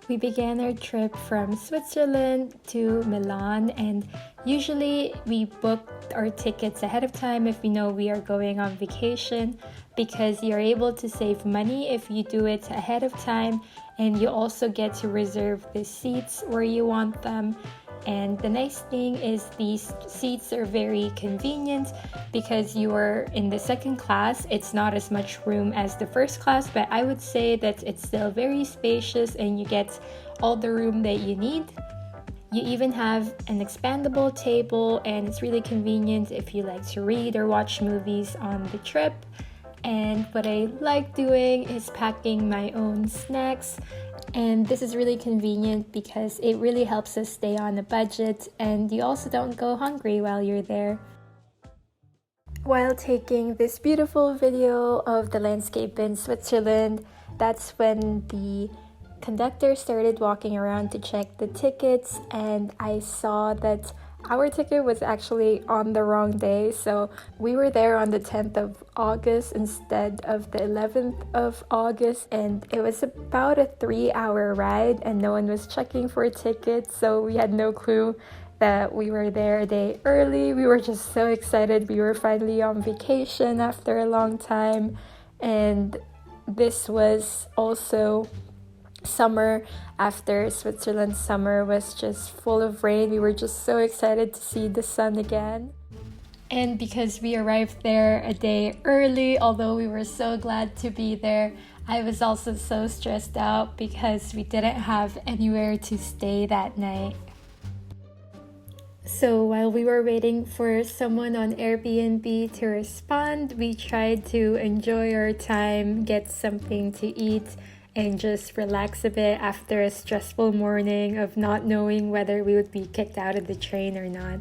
We began our trip from Switzerland to Milan, and usually we book our tickets ahead of time if we know we are going on vacation, because you're able to save money if you do it ahead of time, and you also get to reserve the seats where you want them. And the nice thing is these seats are very convenient because you are in the second class. It's not as much room as the first class, but I would say that it's still very spacious and you get all the room that you need. You even have an expandable table, and it's really convenient if you like to read or watch movies on the trip. And what I like doing is packing my own snacks. And this is really convenient because it really helps us stay on a budget, and you also don't go hungry while you're there. While taking this beautiful video of the landscape in Switzerland, that's when the conductor started walking around to check the tickets, and I saw that our ticket was actually on the wrong day, so we were there on the 10th of August instead of the 11th of August, and it was about a 3-hour ride and no one was checking for tickets, so we had no clue that we were there a day early. We were just so excited. We were finally on vacation after a long time, and this was also summer. After Switzerland's summer was just full of rain, we were just so excited to see the sun again. And because we arrived there a day early, although we were so glad to be there, I was also so stressed out because we didn't have anywhere to stay that night. So while we were waiting for someone on Airbnb to respond, we tried to enjoy our time, get something to eat, and just relax a bit after a stressful morning of not knowing whether we would be kicked out of the train or not.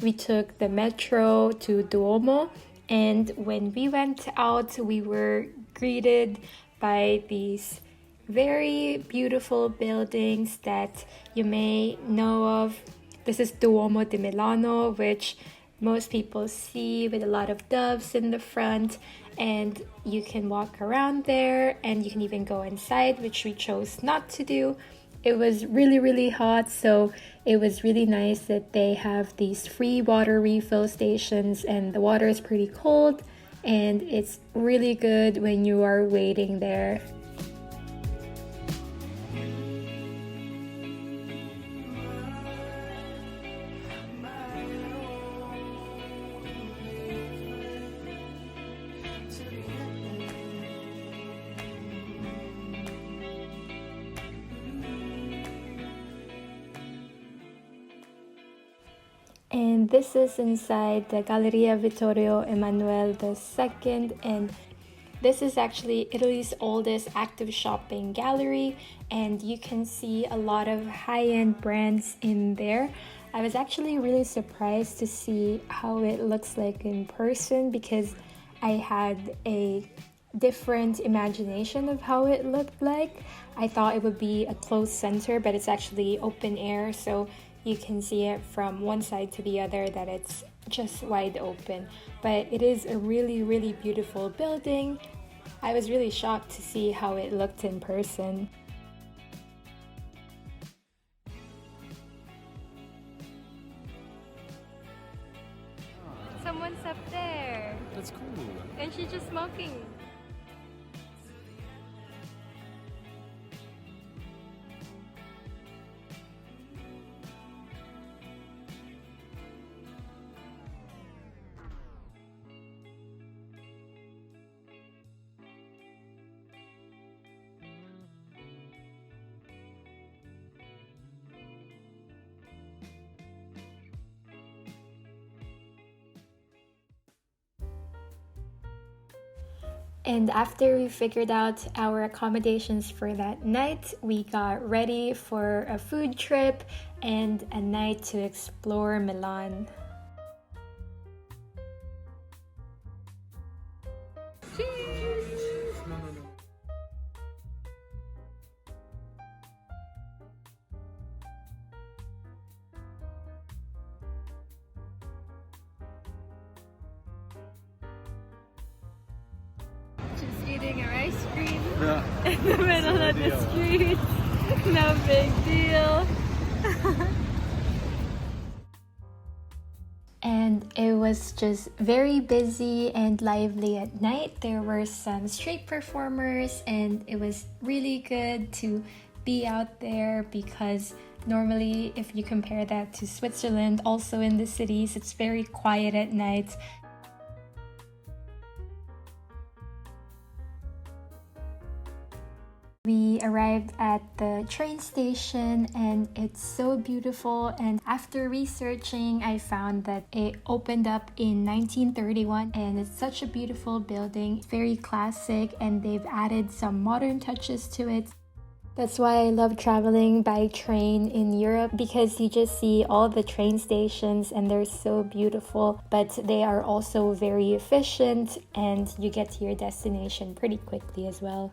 We took the metro to Duomo, and when we went out, we were greeted by these very beautiful buildings that you may know of. This is Duomo di Milano, which most people see with a lot of doves in the front, and you can walk around there and you can even go inside, which we chose not to do. It was really hot, so it was really nice that they have these free water refill stations, and the water is pretty cold and it's really good when you are waiting there. And this is inside the Galleria Vittorio Emanuele II, and this is actually Italy's oldest active shopping gallery, and you can see a lot of high-end brands in there. I was actually really surprised to see how it looks like in person because I had a different imagination of how it looked like. I thought it would be a closed center, but it's actually open air, so you can see it from one side to the other that it's just wide open. But it is a really beautiful building. I was really shocked to see how it looked in person. Someone's up there. That's cool. And she's just smoking. And after we figured out our accommodations for that night, we got ready for a food trip and a night to explore Milan. Cheers! eating our ice cream Yeah. in the middle of the street. No big deal. And it was just very busy and lively at night. There were some street performers, and it was really good to be out there because normally, if you compare that to Switzerland, also in the cities, it's very quiet at night. We arrived at the train station and it's so beautiful, and after researching I found that it opened up in 1931 and it's such a beautiful building. It's very classic and they've added some modern touches to it. That's why I love traveling by train in Europe, because you just see all the train stations and they're so beautiful, but they are also very efficient and you get to your destination pretty quickly as well.